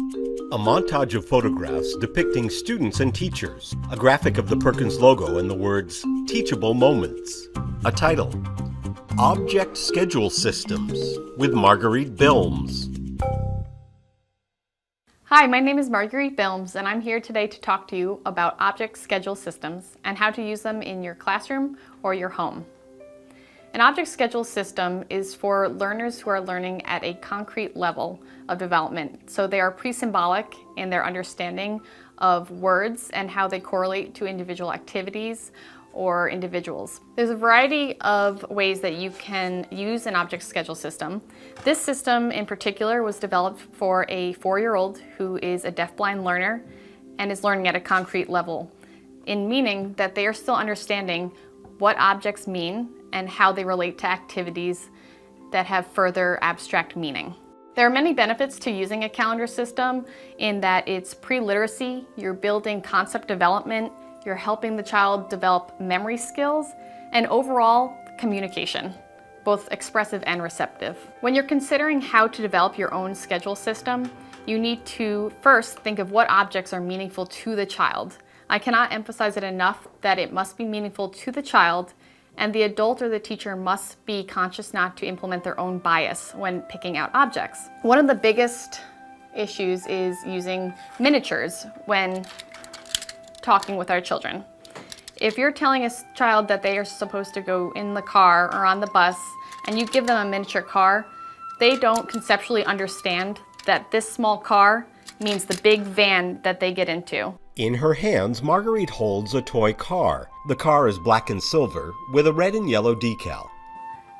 A montage of photographs depicting students and teachers, a graphic of the Perkins logo and the words, Teachable Moments. A title, Object Schedule Systems, with Marguerite Bilms. Hi, my name is Marguerite Bilms, and I'm here today to talk to you about object schedule systems and how to use them in your classroom or your home. An object schedule system is for learners who are learning at a concrete level of development. So they are pre-symbolic in their understanding of words and how they correlate to individual activities or individuals. There's a variety of ways that you can use an object schedule system. This system in particular was developed for a 4-year-old who is a deafblind learner and is learning at a concrete level, in meaning that they are still understanding what objects mean and how they relate to activities that have further abstract meaning. There are many benefits to using a calendar system in that it's pre-literacy, you're building concept development, you're helping the child develop memory skills, and overall communication, both expressive and receptive. When you're considering how to develop your own schedule system, you need to first think of what objects are meaningful to the child. I cannot emphasize it enough that it must be meaningful to the child, and the adult or the teacher must be conscious not to implement their own bias when picking out objects. One of the biggest issues is using miniatures when talking with our children. If you're telling a child that they are supposed to go in the car or on the bus and you give them a miniature car, they don't conceptually understand that this small car means the big van that they get into. In her hands, Marguerite holds a toy car. The car is black and silver with a red and yellow decal.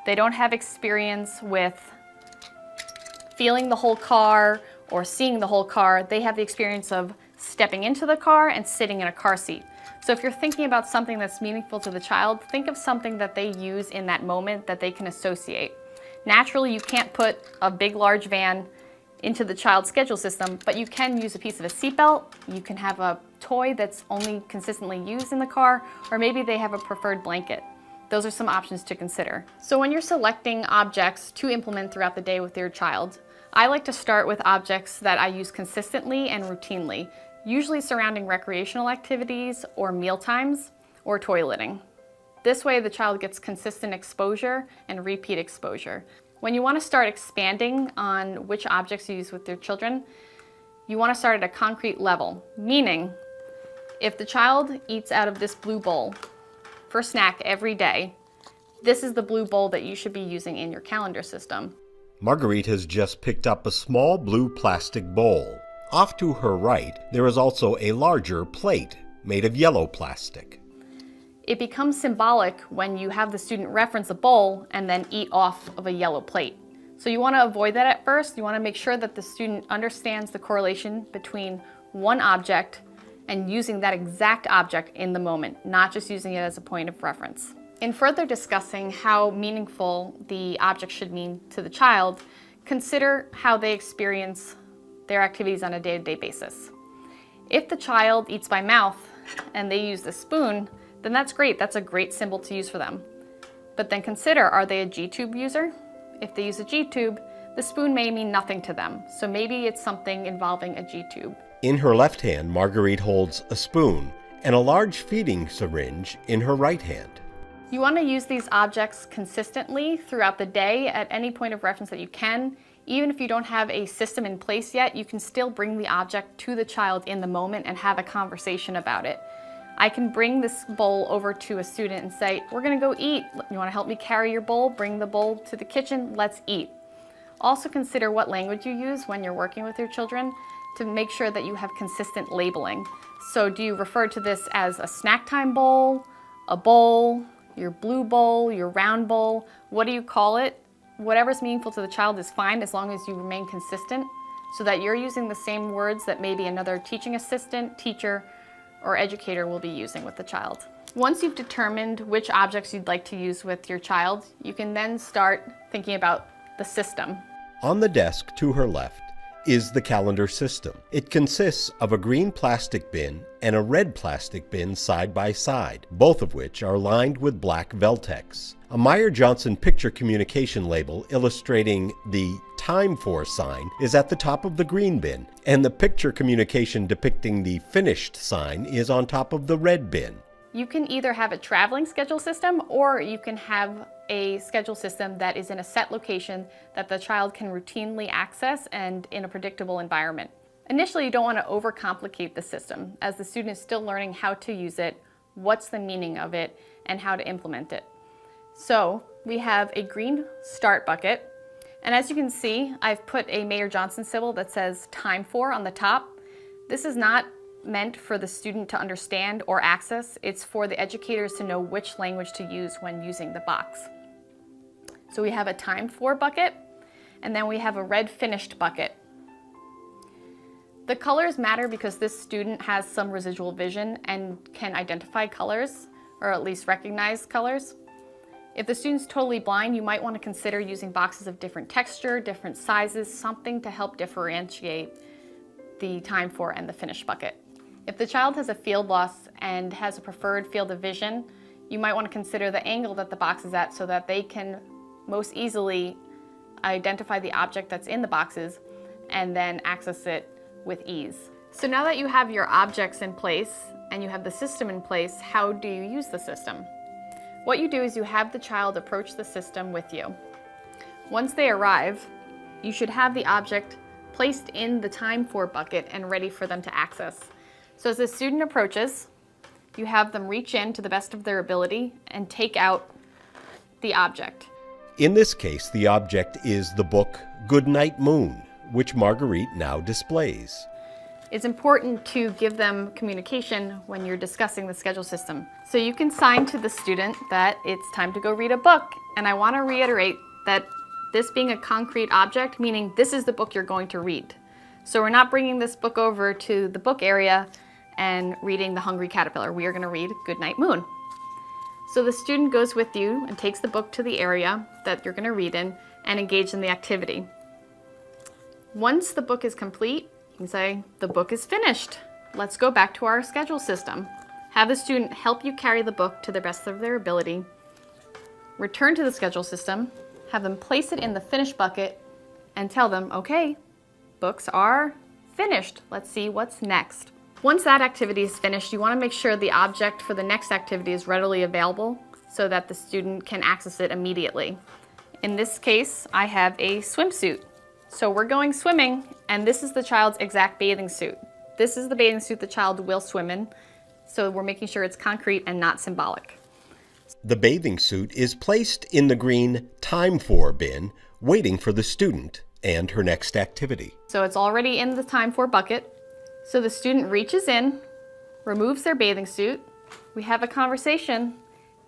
They don't have experience with feeling the whole car or seeing the whole car. They have the experience of stepping into the car and sitting in a car seat. So if you're thinking about something that's meaningful to the child, think of something that they use in that moment that they can associate. Naturally, you can't put a big, large van into the child's schedule system, but you can use a piece of a seatbelt, you can have a toy that's only consistently used in the car, or maybe they have a preferred blanket. Those are some options to consider. So when you're selecting objects to implement throughout the day with your child, I like to start with objects that I use consistently and routinely, usually surrounding recreational activities or meal times or toileting. This way the child gets consistent exposure and repeat exposure. When you want to start expanding on which objects you use with your children, you want to start at a concrete level, meaning if the child eats out of this blue bowl for snack every day, this is the blue bowl that you should be using in your calendar system. Marguerite has just picked up a small blue plastic bowl. Off to her right, there is also a larger plate made of yellow plastic. It becomes symbolic when you have the student reference a bowl and then eat off of a yellow plate. So you want to avoid that at first. You want to make sure that the student understands the correlation between one object and using that exact object in the moment, not just using it as a point of reference. In further discussing how meaningful the object should mean to the child, consider how they experience their activities on a day-to-day basis. If the child eats by mouth and they use the spoon, then that's great. That's a great symbol to use for them. But then consider, are they a G-tube user? If they use a G-tube, the spoon may mean nothing to them. So maybe it's something involving a G-tube. In her left hand, Marguerite holds a spoon and a large feeding syringe in her right hand. You want to use these objects consistently throughout the day at any point of reference that you can. Even if you don't have a system in place yet, you can still bring the object to the child in the moment and have a conversation about it. I can bring this bowl over to a student and say, we're gonna go eat. You wanna help me carry your bowl? Bring the bowl to the kitchen, let's eat. Also consider what language you use when you're working with your children to make sure that you have consistent labeling. So do you refer to this as a snack time bowl, a bowl, your blue bowl, your round bowl? What do you call it? Whatever's meaningful to the child is fine as long as you remain consistent so that you're using the same words that maybe another teaching assistant, teacher, or educator will be using with the child. Once you've determined which objects you'd like to use with your child, you can then start thinking about the system. On the desk to her left is the calendar system. It consists of a green plastic bin and a red plastic bin side by side, both of which are lined with black Veltex. A Meyer-Johnson picture communication label illustrating the time for sign is at the top of the green bin, and the picture communication depicting the finished sign is on top of the red bin. You can either have a traveling schedule system, or you can have a schedule system that is in a set location that the child can routinely access and in a predictable environment. Initially, you don't want to overcomplicate the system, as the student is still learning how to use it, what's the meaning of it, and how to implement it. So we have a green start bucket, and as you can see, I've put a Mayor Johnson symbol that says time for on the top. This is not meant for the student to understand or access. It's for the educators to know which language to use when using the box. So we have a time for bucket, and then we have a red finished bucket. The colors matter because this student has some residual vision and can identify colors, or at least recognize colors. If the student's totally blind, you might want to consider using boxes of different texture, different sizes, something to help differentiate the time for and the finished bucket. If the child has a field loss and has a preferred field of vision, you might want to consider the angle that the box is at so that they can most easily identify the object that's in the boxes and then access it with ease. So now that you have your objects in place and you have the system in place, how do you use the system? What you do is you have the child approach the system with you. Once they arrive, you should have the object placed in the time for bucket and ready for them to access. So as the student approaches, you have them reach in to the best of their ability and take out the object. In this case, the object is the book Goodnight Moon, which Marguerite now displays. It's important to give them communication when you're discussing the schedule system. So you can sign to the student that it's time to go read a book. And I want to reiterate that this being a concrete object, meaning this is the book you're going to read. So we're not bringing this book over to the book area and reading The Hungry Caterpillar. We are going to read Goodnight Moon. So the student goes with you and takes the book to the area that you're going to read in and engage in the activity. Once the book is complete, you can say, the book is finished. Let's go back to our schedule system. Have the student help you carry the book to the best of their ability. Return to the schedule system, have them place it in the finished bucket, and tell them, okay, books are finished. Let's see what's next. Once that activity is finished, you want to make sure the object for the next activity is readily available so that the student can access it immediately. In this case, I have a swimsuit. So we're going swimming, and this is the child's exact bathing suit. This is the bathing suit the child will swim in, so we're making sure it's concrete and not symbolic. The bathing suit is placed in the green time for bin, waiting for the student and her next activity. So it's already in the time for bucket. So the student reaches in, removes their bathing suit, we have a conversation,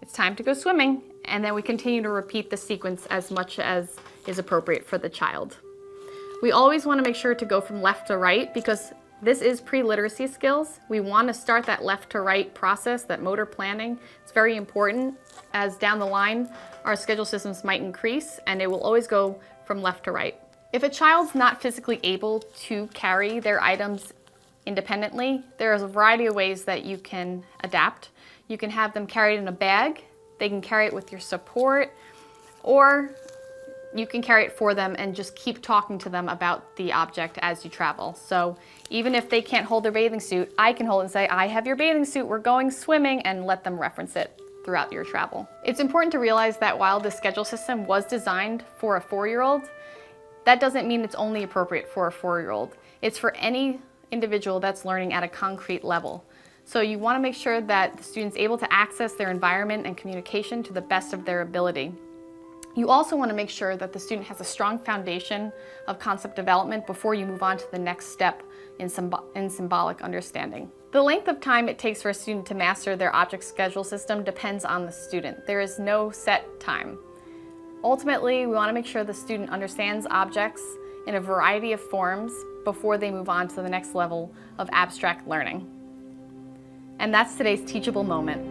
it's time to go swimming, and then we continue to repeat the sequence as much as is appropriate for the child. We always want to make sure to go from left to right because this is pre-literacy skills. We want to start that left to right process, that motor planning. It's very important as down the line our schedule systems might increase and it will always go from left to right. If a child's not physically able to carry their items independently, there's a variety of ways that you can adapt. You can have them carried in a bag, they can carry it with your support, or you can carry it for them and just keep talking to them about the object as you travel. So even if they can't hold their bathing suit, I can hold it and say, I have your bathing suit, we're going swimming, and let them reference it throughout your travel. It's important to realize that while the schedule system was designed for a 4-year-old, that doesn't mean it's only appropriate for a 4-year-old. It's for any individual that's learning at a concrete level. So you want to make sure that the student's able to access their environment and communication to the best of their ability. You also want to make sure that the student has a strong foundation of concept development before you move on to the next step in symbolic understanding. The length of time it takes for a student to master their object schedule system depends on the student. There is no set time. Ultimately, we want to make sure the student understands objects in a variety of forms before they move on to the next level of abstract learning. And that's today's teachable moment.